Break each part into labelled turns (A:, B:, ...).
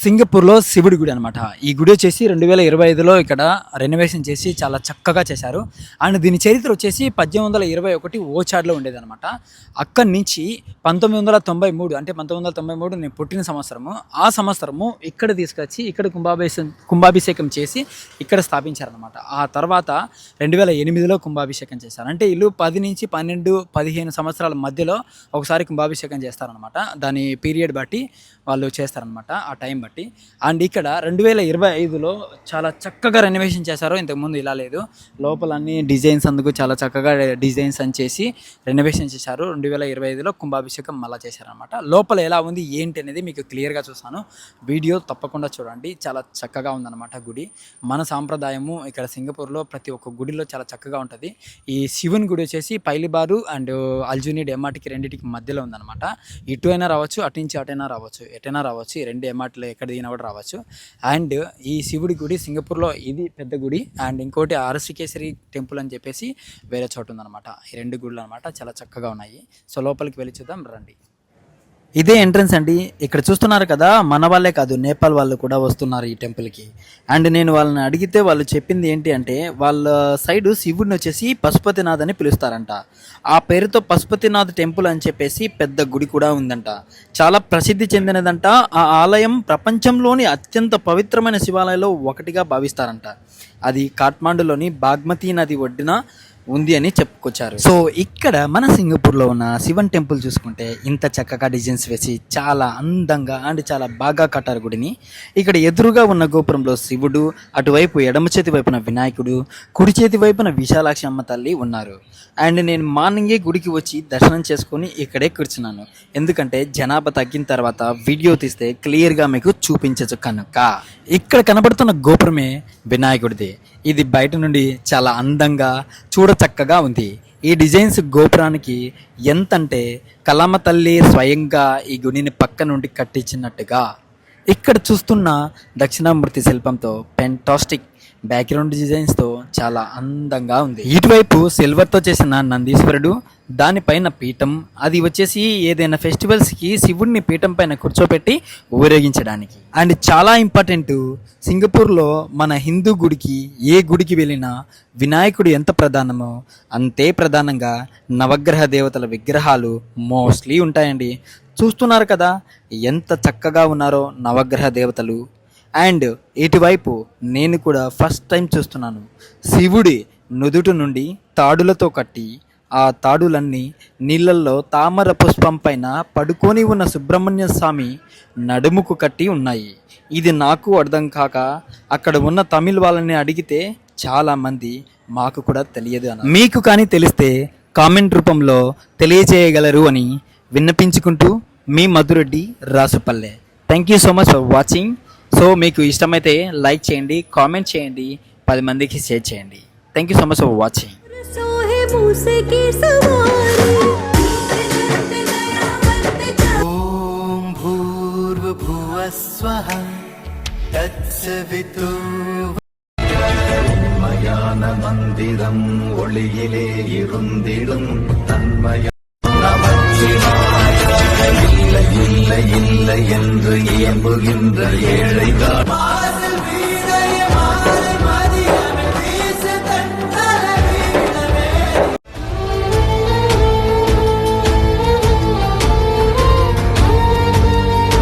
A: సింగపూర్లో శివుడి గుడి అనమాట. ఈ గుడి వచ్చేసి 2025లో ఇక్కడ రెనోవేషన్ చేసి చాలా చక్కగా చేశారు. అండ్ దీని చరిత్ర వచ్చేసి 1821 ఓచాడ్లో ఉండేదన్నమాట. అక్కడి నుంచి 1993 అంటే 1993 నేను పుట్టిన సంవత్సరము, ఆ సంవత్సరము ఇక్కడ తీసుకొచ్చి ఇక్కడ కుంభాభిషేకం చేసి ఇక్కడ స్థాపించారనమాట. ఆ తర్వాత 2008లో కుంభాభిషేకం చేశారు. అంటే వీళ్ళు 10 నుంచి 12, 15 సంవత్సరాల మధ్యలో ఒకసారి కుంభాభిషేకం చేస్తారనమాట. దాని పీరియడ్ బట్టి వాళ్ళు చేస్తారనమాట, ఆ టైం బట్టి. అండ్ ఇక్కడ 2025లో చాలా చక్కగా రెనోవేషన్ చేశారు. ఇంతకుముందు ఇలా లేదు. లోపల అన్ని డిజైన్స్ అందుకు చాలా చక్కగా డిజైన్స్ అని చేసి రెనోవేషన్ చేశారు. 2025లో కుంభాభిషేకం మళ్ళీ చేశారనమాట. లోపల ఎలా ఉంది ఏంటి అనేది మీకు క్లియర్గా చూస్తాను, వీడియో తప్పకుండా చూడండి. చాలా చక్కగా ఉందన్నమాట గుడి. మన సాంప్రదాయము ఇక్కడ సింగపూర్లో ప్రతి ఒక్క గుడిలో చాలా చక్కగా ఉంటుంది. ఈ శివుని గుడి వచ్చేసి పైలిబారు అండ్ అల్జునిడ్ ఎమ్మాటికి రెండింటికి మధ్యలో ఉందన్నమాట. ఇటు అయినా రావచ్చు, అటు నుంచి అటైనా రావచ్చు, ఎటైనా రావచ్చు. ఈ రెండు ఎమ్మాటిలో ఎక్కడ దిగినా కూడా రావచ్చు. అండ్ ఈ శివుడి గుడి సింగపూర్లో ఇది పెద్ద గుడి. అండ్ ఇంకోటి అరసికేసరి టెంపుల్ అని చెప్పేసి వేరే చోటు ఉందన్నమాట. ఈ రెండు గుడులు అనమాట, చాలా చక్కగా ఉన్నాయి. సో లోపలికి వెళ్ళి చూద్దాం రండి. ఇదే ఎంట్రన్స్ అండి. ఇక్కడ చూస్తున్నారు కదా, మన వాళ్ళే కాదు నేపాల్ వాళ్ళు కూడా వస్తున్నారు ఈ టెంపుల్కి. అండ్ నేను వాళ్ళని అడిగితే వాళ్ళు చెప్పింది ఏంటి అంటే, వాళ్ళ సైడు శివుడిని వచ్చేసి పశుపతినాథ్ అని పిలుస్తారంట. ఆ పేరుతో పశుపతినాథ్ టెంపుల్ అని చెప్పేసి పెద్ద గుడి కూడా ఉందంట. చాలా ప్రసిద్ధి చెందినదంట. ఆ ఆలయం ప్రపంచంలోని అత్యంత పవిత్రమైన శివాలయంలో ఒకటిగా భావిస్తారంట. అది కాఠ్మాండులోని బాగ్మతి నది ఒడ్డున ఉంది అని చెప్పుకొచ్చారు. సో ఇక్కడ మన సింగపూర్లో ఉన్న శివన్ టెంపుల్ చూసుకుంటే ఇంత చక్కగా డిజైన్స్ వేసి చాలా అందంగా అండ్ చాలా బాగా కట్టారు గుడిని. ఇక్కడ ఎదురుగా ఉన్న గోపురంలో శివుడు, అటువైపు ఎడమ చేతి వైపున వినాయకుడు, కుడి చేతి వైపున విశాలాక్షి అమ్మ తల్లి ఉన్నారు. అండ్ నేను మార్నింగే గుడికి వచ్చి దర్శనం చేసుకొని ఇక్కడే కూర్చున్నాను. ఎందుకంటే జనాభా తగ్గిన తర్వాత వీడియో తీస్తే క్లియర్గా మీకు చూపించచ్చు కనుక. ఇక్కడ కనబడుతున్న గోపురమే వినాయకుడిది. ఇది బయట నుండి చాలా అందంగా చూడ చక్కగా ఉంది. ఈ డిజైన్స్ గోపురానికి ఎంతంటే కలమ తల్లి స్వయంగా ఈ గుడిని పక్క నుండి కట్టించినట్టుగా. ఇక్కడ చూస్తున్న దక్షిణామూర్తి శిల్పంతో పెంటాస్టిక్ బ్యాక్గ్రౌండ్ డిజైన్స్తో చాలా అందంగా ఉంది. ఇటువైపు సిల్వర్తో చేసిన నందీశ్వరుడు, దానిపైన పీఠం. అది వచ్చేసి ఏదైనా ఫెస్టివల్స్కి శివుడిని పీఠం పైన కూర్చోపెట్టి ఊరేగించడానికి. అండ్ చాలా ఇంపార్టెంట్, సింగపూర్లో మన హిందూ గుడికి ఏ గుడికి వెళ్ళినా వినాయకుడు ఎంత ప్రధానమో అంతే ప్రధానంగా నవగ్రహ దేవతల విగ్రహాలు మోస్ట్లీ ఉంటాయండి. చూస్తున్నారు కదా ఎంత చక్కగా ఉన్నారో నవగ్రహ దేవతలు. అండ్ ఇటువైపు నేను కూడా ఫస్ట్ టైం చూస్తున్నాను, శివుడి నుదుటి నుండి తాడులతో కట్టి ఆ తాడులన్నీ నీళ్ళల్లో తామర పుష్పం పైన పడుకొని ఉన్న సుబ్రహ్మణ్య స్వామి నడుముకు కట్టి ఉన్నాయి. ఇది నాకు అర్థం కాక అక్కడ ఉన్న తమిళ్ వాళ్ళని అడిగితే చాలామంది మాకు కూడా తెలియదు అన్న. మీకు కానీ తెలిస్తే కామెంట్ రూపంలో తెలియజేయగలరు అని విన్నపించుకుంటూ మీ Madhu Reddy Rasupalle. Thank you so much for watching. So మీకు ఇష్టమైతే లైక్ చేయండి, కామెంట్ చేయండి, 10 మందికి షేర్ చేయండి. Thank you so much for watching.
B: ఓం భూర్భువః స్వః తత్సవితు மயான மந்திரம் ஒளியிலே இருந்திடும் தன்மய நமச்சிவாய இல்லை இல்லை இல்லை என்று இயம்புகின்ற ஏழைதான்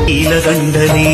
B: நீலகண்டனே